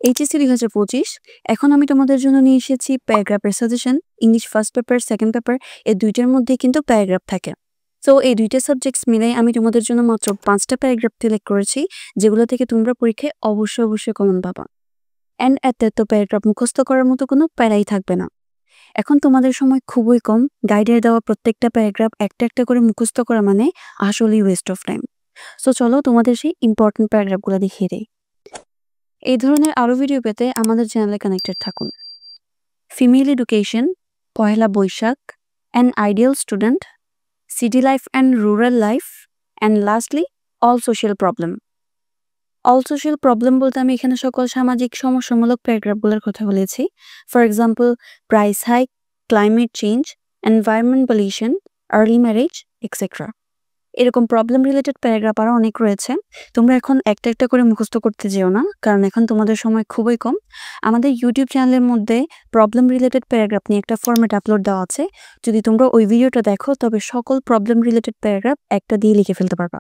HSC ২০২৫ এখন আমি তোমাদের জন্য নিয়ে এসেছি প্যারাগ্রাফের suggestion. English first paper, second paper এই ২ টার মধ্যেই কিন্তু প্যারাগ্রাফ থাকে। সো এই ২ টা সাবজেক্টস মিলাই আমি তোমাদের জন্য মাত্র ৫ টা প্যারাগ্রাফ সিলেক্ট করেছি, যেগুলো থেকে তোমরা পরীক্ষায় অবশ্যই কমন পাবা। অ্যান্ড এতে তো প্যারাগ্রাফ মুখস্থ করার মতো কোনো প্যারাই থাকবে না। এখন তোমাদের সময় খুবই কম, গাইডের দেওয়া প্রত্যেকটা প্যারাগ্রাফ একটা করে মুখস্থ করা মানে আসলেই ওয়েস্ট অফ টাইম। সো চলো তোমাদের সেই ইম্পর্টেন্ট প্যারাগ্রাফগুলো দেখিয়ে দেই। এই ধরনের আরও ভিডিও পেতে আমাদের চ্যানেলে কানেক্টেড থাকুন। Female education, Pohela Boishakh, an ideal student, city life and rural life, and lastly all social problem. All social problem বলতে আমি এখানে সকল সামাজিক সমস্যামূলক প্যারাগ্রাফগুলোর কথা বলেছি। For example, price hike, climate change, environment pollution, early marriage etcetera. এরকম প্রবলেম রিলেটেড প্যারাগ্রাফ আরও অনেক রয়েছে। তোমরা এখন একটা করে মুখস্থ করতে যেও না, কারণ এখন তোমাদের সময় খুবই কম। আমাদের ইউটিউব চ্যানেলের মধ্যে প্রবলেম রিলেটেড প্যারাগ্রাফ নিয়ে একটা ফরম্যাট আপলোড দেওয়া আছে। যদি তোমরা ওই ভিডিওটা দেখো তবে সকল প্রবলেম রিলেটেড প্যারাগ্রাফ একটা দিয়ে লিখে ফেলতে পারবা।